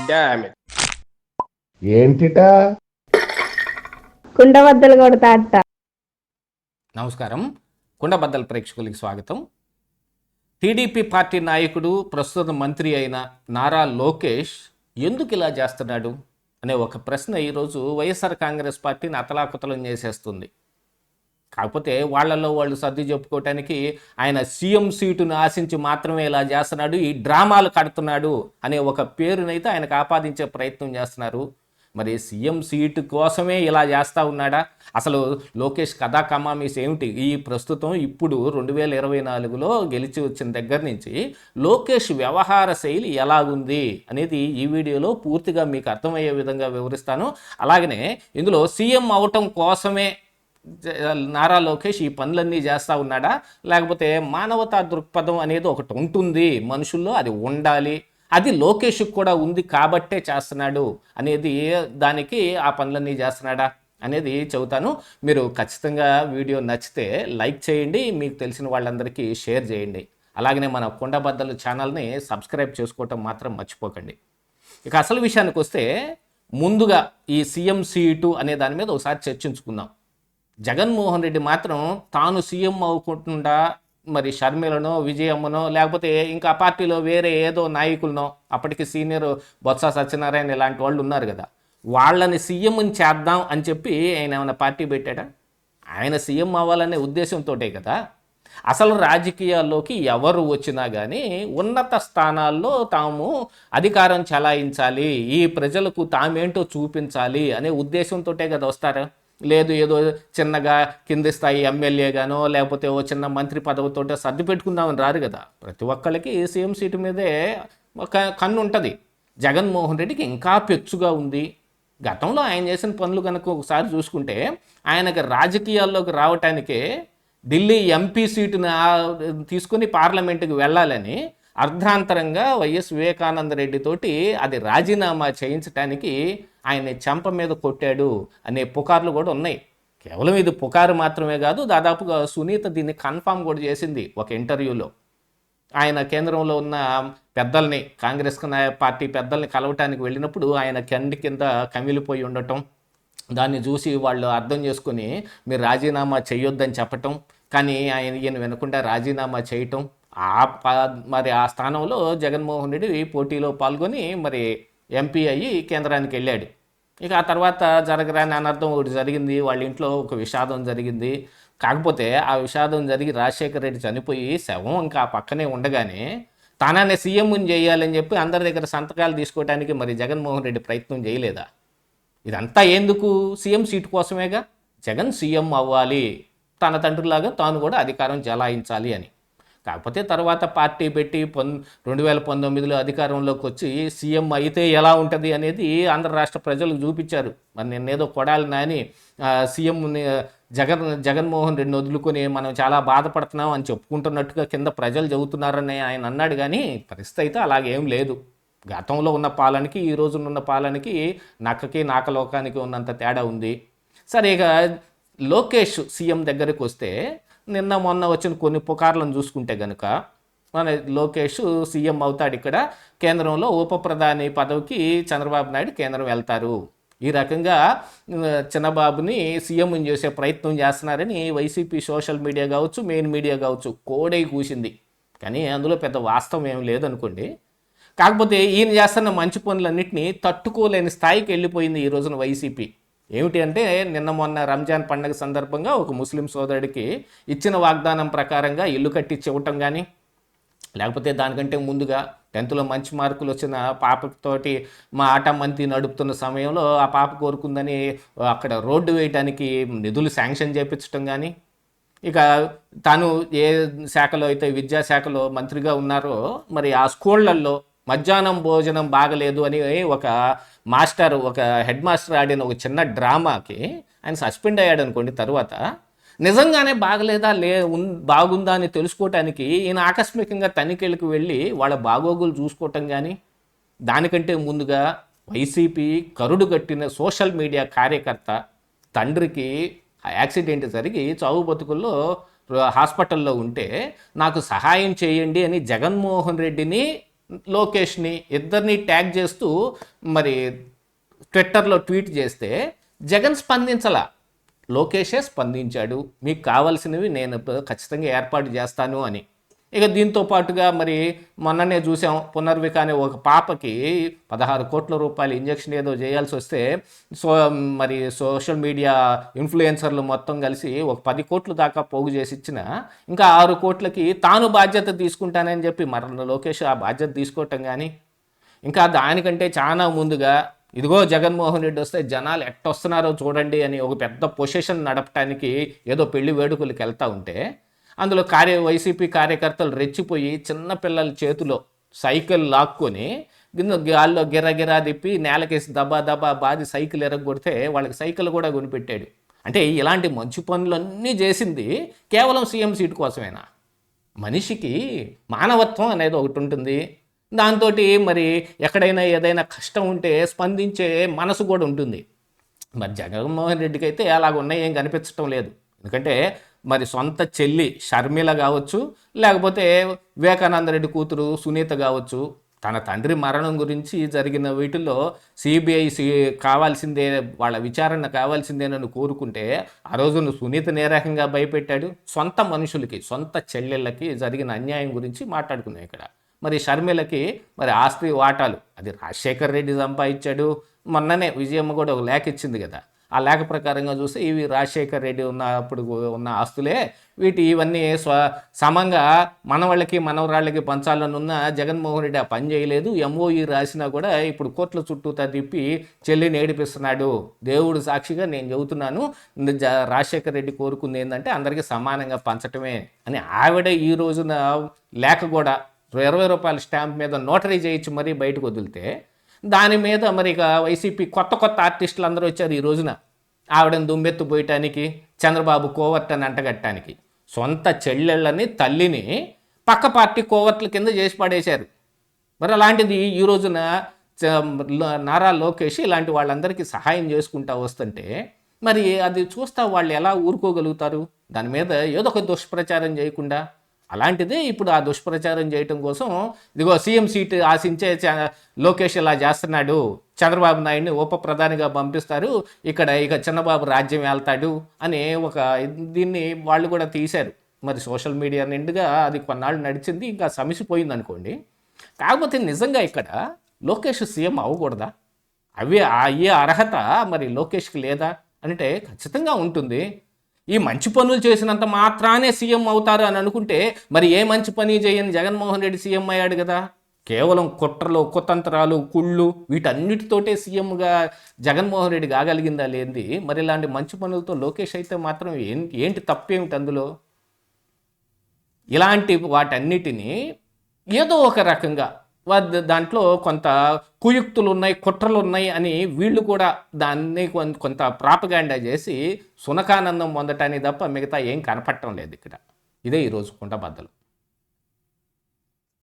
Damn it. ఏంటిటా కుండబద్దలు కొడతా అట్ట. నమస్కారం. కుండబద్దల ప్రేక్షకులకి స్వాగతం. టీడీపీ పార్టీ నాయకుడు ప్రస్తుత మంత్రి అయిన నారా లోకేష్ ఎందుకు ఇలా చేస్తున్నాడు అనే ఒక ప్రశ్న ఈరోజు వైఎస్ఆర్ కాంగ్రెస్ పార్టీని అతలాకుతలం చేసేస్తుంది. కాకపోతే వాళ్ళల్లో వాళ్ళు సర్ది చెప్పుకోవటానికి ఆయన సీఎం సీటును ఆశించి మాత్రమే ఇలా చేస్తున్నాడు, ఈ డ్రామాలు కడుతున్నాడు అనే ఒక పేరునైతే ఆయనకు ఆపాదించే ప్రయత్నం చేస్తున్నారు. మరి సీఎం సీటు కోసమే ఇలా చేస్తూ ఉన్నాడా? అసలు లోకేష్ కథా కమామీస్ ఏమిటి? ఈ ప్రస్తుతం ఇప్పుడు 2024లో గెలిచి వచ్చిన దగ్గర నుంచి లోకేష్ వ్యవహార శైలి ఎలాగుంది అనేది ఈ వీడియోలో పూర్తిగా మీకు అర్థమయ్యే విధంగా వివరిస్తాను. అలాగనే ఇందులో సీఎం అవటం కోసమే నారా లోకేష్ ఈ పనులన్నీ చేస్తూ ఉన్నాడా, లేకపోతే మానవతా దృక్పథం అనేది ఒకటి ఉంటుంది మనుషుల్లో, అది ఉండాలి, అది లోకేష్కి కూడా ఉంది కాబట్టే చేస్తున్నాడు అనేది, దానికి ఆ పనులన్నీ చేస్తున్నాడా అనేది చెబుతాను. మీరు ఖచ్చితంగా వీడియో నచ్చితే లైక్ చేయండి, మీకు తెలిసిన వాళ్ళందరికీ షేర్ చేయండి. అలాగనే మన కుండబద్దలు ఛానల్ని సబ్స్క్రైబ్ చేసుకోవటం మాత్రం మర్చిపోకండి. ఇక అసలు విషయానికి వస్తే ముందుగా ఈ సీఎం సీటు అనే దాని మీద ఒకసారి చర్చించుకుందాం. జగన్మోహన్ రెడ్డి మాత్రం తాను సీఎం అవ్వకుండా మరి షర్మిలనో విజయమ్మనో లేకపోతే ఇంకా పార్టీలో వేరే ఏదో నాయకులనో, అప్పటికి సీనియర్ బొత్స సత్యనారాయణ ఇలాంటి వాళ్ళు ఉన్నారు కదా, వాళ్ళని సీఎంని చేద్దాం అని చెప్పి ఆయన ఏమైనా పార్టీ పెట్టాడా? ఆయన సీఎం అవ్వాలనే ఉద్దేశంతోటే కదా. అసలు రాజకీయాల్లోకి ఎవరు వచ్చినా కానీ ఉన్నత స్థానాల్లో తాము అధికారం చెలాయించాలి, ఈ ప్రజలకు తామేంటో చూపించాలి అనే ఉద్దేశంతోటే కదా వస్తారు. లేదు ఏదో చిన్నగా కింది స్థాయి ఎమ్మెల్యేగానో లేకపోతే ఓ చిన్న మంత్రి పదవితో సర్ది పెట్టుకుందామని రారు కదా. ప్రతి ఒక్కళ్ళకి సీఎం సీటు మీదే ఒక కన్ను ఉంటుంది. జగన్మోహన్ రెడ్డికి ఇంకా పెచ్చుగా ఉంది. గతంలో ఆయన చేసిన పనులు కనుక ఒకసారి చూసుకుంటే ఆయనకి రాజకీయాల్లోకి రావటానికే ఢిల్లీ ఎంపీ సీటుని తీసుకుని పార్లమెంటుకి వెళ్ళాలని అర్ధాంతరంగా వైఎస్ వివేకానంద రెడ్డితోటి అది రాజీనామా చేయించడానికి ఆయన్ని చెంప మీద కొట్టాడు అనే పుకార్లు కూడా ఉన్నాయి. కేవలం ఇది పుకారు మాత్రమే కాదు, దాదాపుగా సునీత దీన్ని కన్ఫామ్ కూడా చేసింది ఒక ఇంటర్వ్యూలో. ఆయన కేంద్రంలో ఉన్న పెద్దల్ని, కాంగ్రెస్ పార్టీ పెద్దల్ని కలవటానికి వెళ్ళినప్పుడు ఆయన కండి కింద కమిలిపోయి ఉండటం, దాన్ని చూసి వాళ్ళు అర్థం చేసుకుని మీరు రాజీనామా చేయొద్దని చెప్పటం, కానీ ఈయన వినకుండా రాజీనామా చేయటం, మరి ఆ స్థానంలో జగన్మోహన్ రెడ్డి పోటీలో పాల్గొని మరి ఎంపీ అయ్యి కేంద్రానికి వెళ్ళాడు. ఇక ఆ తర్వాత జరగరాని అనర్థం ఒకటి జరిగింది, వాళ్ళ ఇంట్లో ఒక విషాదం జరిగింది. కాకపోతే ఆ విషాదం జరిగి రాజశేఖర రెడ్డి చనిపోయి శవం ఇంకా పక్కనే ఉండగానే తానానే సీఎంని చేయాలని చెప్పి అందరి దగ్గర సంతకాలు తీసుకోవడానికి మరి జగన్మోహన్ రెడ్డి ప్రయత్నం చేయలేదా? ఇదంతా ఎందుకు? సీఎం సీటు కోసమేగా. జగన్ సీఎం అవ్వాలి, తన తండ్రిలాగా తాను కూడా అధికారం చెలాయించాలి అని. కాకపోతే తర్వాత పార్టీ పెట్టి 2019లో అధికారంలోకి వచ్చి సీఎం అయితే ఎలా ఉంటుంది అనేది ఆంధ్ర రాష్ట్ర ప్రజలకు చూపించారు. మరి నిన్నేదో కొడాలి నాని సీఎంని జగన్మోహన్ రెడ్డిని వదులుకొని మనం చాలా బాధపడుతున్నాం అని చెప్పుకుంటున్నట్టుగా కింద ప్రజలు చెబుతున్నారని ఆయన అన్నాడు. కానీ పరిస్థితి అయితే అలాగేం లేదు. గతంలో ఉన్న పాలనకి ఈ రోజునున్న పాలనకి నక్కకి నాకలోకానికి ఉన్నంత తేడా ఉంది. సరే, ఇక లోకేష్ సీఎం దగ్గరికి వస్తే నిన్న మొన్న వచ్చిన కొన్ని పుకార్లను చూసుకుంటే కనుక మన లోకేష్ సీఎం అవుతాడు. ఇక్కడ కేంద్రంలో ఉప ప్రధాని పదవికి చంద్రబాబు నాయుడు కేంద్రం వెళ్తారు. ఈ రకంగా చిన్నబాబుని సీఎం చేసే ప్రయత్నం చేస్తున్నారని వైసీపీ సోషల్ మీడియా కావచ్చు, మెయిన్ మీడియా కావచ్చు కోడై కూసింది. కానీ అందులో పెద్ద వాస్తవం ఏం లేదనుకోండి. కాకపోతే ఈయన చేస్తున్న మంచి పనులన్నింటినీ తట్టుకోలేని స్థాయికి వెళ్ళిపోయింది ఈ రోజున వైసీపీ. ఏమిటి అంటే, నిన్న మొన్న రంజాన్ పండుగ సందర్భంగా ఒక ముస్లిం సోదరుడికి ఇచ్చిన వాగ్దానం ప్రకారంగా ఇల్లు కట్టించి ఇవ్వటం కానీ, లేకపోతే దానికంటే ముందుగా 10th మంచి మార్కులు వచ్చిన పాపతోటి మా ఆటమంతి నడుపుతున్న సమయంలో ఆ పాప కోరుకుందని అక్కడ రోడ్డు వేయడానికి నిధులు శాంక్షన్ చేయించడం కానీ, ఇక తాను ఏ శాఖలో అయితే విద్యాశాఖలో మంత్రిగా ఉన్నారో మరి ఆ స్కూళ్ళల్లో మధ్యాహ్నం భోజనం బాగలేదు అని ఒక హెడ్ మాస్టర్ ఆడిన ఒక చిన్న డ్రామాకి ఆయన సస్పెండ్ అయ్యాడు అనుకోండి. తర్వాత నిజంగానే బాగలేదా బాగుందా అని తెలుసుకోవటానికి ఈయన ఆకస్మికంగా తనిఖీలకు వెళ్ళి వాళ్ళ బాగోగులు చూసుకోవటం కానీ, దానికంటే ముందుగా వైసీపీ కరుడు కట్టిన సోషల్ మీడియా కార్యకర్త తండ్రికి యాక్సిడెంట్ జరిగి చావు బతుకుల్లో హాస్పిటల్లో ఉంటే నాకు సహాయం చేయండి అని జగన్మోహన్ రెడ్డిని లోకేష్ని ఇద్దరిని ట్యాగ్ చేస్తూ మరి ట్విట్టర్లో ట్వీట్ చేస్తే జగన్ స్పందించలా, లోకేషే స్పందించాడు. మీకు కావాల్సినవి నేను ఖచ్చితంగా ఏర్పాటు చేస్తాను అని. ఇక దీంతో పాటుగా మరి మొన్ననే చూసాం, పునర్విక అనే ఒక పాపకి 16 కోట్ల రూపాయల ఇంజక్షన్ ఏదో చేయాల్సి వస్తే మరి సోషల్ మీడియా ఇన్ఫ్లుయెన్సర్లు మొత్తం కలిసి ఒక 10 కోట్లు దాకా పోగు చేసి ఇచ్చిన ఇంకా 6 కోట్లకి తాను బాధ్యత తీసుకుంటానని చెప్పి మరి లోకేష్ ఆ బాధ్యత తీసుకోవటం కానీ, ఇంకా దానికంటే చాలా ముందుగా ఇదిగో జగన్మోహన్ రెడ్డి వస్తే జనాలు ఎట్టొస్తున్నారో చూడండి అని ఒక పెద్ద పొజిషన్ నడపడానికి ఏదో పెళ్లి వేడుకలకు వెళ్తూ ఉంటే అందులో వైసీపీ కార్యకర్తలు రెచ్చిపోయి చిన్న పిల్లల చేతిలో సైకిల్ లాక్కొని గాల్లో గిరగిరా తిప్పి నేలకేసి దబా దబా బాది సైకిల్ ఎరగొడితే వాళ్ళకి సైకిల్ కూడా కొనిపెట్టాడు. అంటే ఇలాంటి మంచి పనులన్నీ చేసింది కేవలం సీఎం సీటు కోసమేనా? మనిషికి మానవత్వం అనేది ఒకటి ఉంటుంది. దాంతో మరి ఎక్కడైనా ఏదైనా కష్టం ఉంటే స్పందించే మనసు కూడా ఉంటుంది. మరి జగన్మోహన్ రెడ్డికి అయితే అలాగ ఉన్నాయి, ఏం కనిపించడం లేదు. ఎందుకంటే మరి సొంత చెల్లి షర్మిల కావచ్చు, లేకపోతే వివేకానంద రెడ్డి కూతురు సునీత కావచ్చు, తన తండ్రి మరణం గురించి జరిగిన వీటిల్లో సిబిఐ కావాల్సిందే, వాళ్ళ విచారణ కావాల్సిందేనని కోరుకుంటే ఆ రోజున సునీతని ఏ రకంగా భయపెట్టాడు? సొంత మనుషులకి, సొంత చెల్లెళ్ళకి జరిగిన అన్యాయం గురించి మాట్లాడుకున్నాం ఇక్కడ. మరి షర్మిలకి మరి ఆస్తి వాటాలు అది రాజశేఖర్ రెడ్డి సంపాదించాడు. మొన్ననే విజయమ్మ కూడా ఒక లేఖ ఇచ్చింది కదా, ఆ లేఖ ప్రకారంగా చూస్తే ఇవి రాజశేఖర్ రెడ్డి ఉన్నప్పుడు ఉన్న ఆస్తులే, ఇవన్నీ సమంగా మనవాళ్ళకి మనవరాళ్ళకి పంచాలని ఉన్న జగన్మోహన్ రెడ్డి ఆ పని చేయలేదు. ఎంఓఈ రాసినా కూడా ఇప్పుడు కోట్ల చుట్టూ తిప్పి చెల్లిని ఏడిపిస్తున్నాడు. దేవుడు సాక్షిగా నేను చెబుతున్నాను, రాజశేఖర్ రెడ్డి కోరుకుంది ఏంటంటే అందరికీ సమానంగా పంచటమే అని ఆవిడ ఈ రోజున లేఖ కూడా 20 రూపాయల స్టాంప్ మీద నోటరీ చేయించి మరీ బయటకు వదిలితే దాని మీద మరి ఇక వైసీపీ కొత్త ఆర్టిస్టులు అందరూ వచ్చారు ఈ రోజున ఆవిడని దుమ్మెత్తు పోయటానికి, చంద్రబాబు కోవర్ట్ అని అంటగట్టడానికి. సొంత చెల్లెళ్ళని తల్లిని పక్క పార్టీ కోవర్ట్ల కింద చేసి పడేశారు. మరి అలాంటిది ఈ రోజున నారా లోకేష్ ఇలాంటి వాళ్ళందరికీ సహాయం చేసుకుంటా వస్తుంటే మరి అది చూస్తా వాళ్ళు ఎలా ఊరుకోగలుగుతారు? దాని మీద ఏదో ఒక దుష్ప్రచారం చేయకుండా. అలాంటిదే ఇప్పుడు ఆ దుష్ప్రచారం చేయటం కోసం ఇదిగో సీఎం సీటు ఆశించే లోకేష్ ఇలా చేస్తున్నాడు, చంద్రబాబు నాయుడిని ఉప ప్రధానిగా పంపిస్తారు, ఇక చిన్నబాబు రాజ్యం వెళ్తాడు అనే ఒక దీన్ని వాళ్ళు కూడా తీశారు. మరి సోషల్ మీడియా నిండుగా అది కొన్నాళ్ళు నడిచింది, ఇంకా సమసిపోయింది అనుకోండి. కాకపోతే నిజంగా ఇక్కడ లోకేష్ సీఎం అవ్వకూడదా? అయ్యే అర్హత మరి లోకేష్కి లేదా అంటే ఖచ్చితంగా ఉంటుంది. ఈ మంచి పనులు చేసినంత మాత్రానే సీఎం అవుతారు అని అనుకుంటే మరి ఏ మంచి పని చేయని జగన్మోహన్ రెడ్డి సీఎం అయ్యాడు కదా. కేవలం కుట్రలు, కుతంత్రాలు, కుళ్ళు వీటన్నిటితోటే సీఎంగా జగన్మోహన్ రెడ్డి కాగలిగిందా లేనిది మరి ఇలాంటి మంచి పనులతో లోకేష్ అయితే మాత్రం ఏంటి తప్పేమిటి అందులో? ఇలాంటి వాటన్నిటినీ ఏదో ఒక రకంగా దాంట్లో కొంత కుయుక్తులు ఉన్నాయి, కుట్రలు ఉన్నాయి అని వీళ్ళు కూడా దాన్ని కొంత ప్రాపగాండా చేసి సునకానందం పొందటానికి తప్ప మిగతా ఏం కనపడటం లేదు ఇక్కడ. ఇదే ఈరోజు కుండబద్దలు.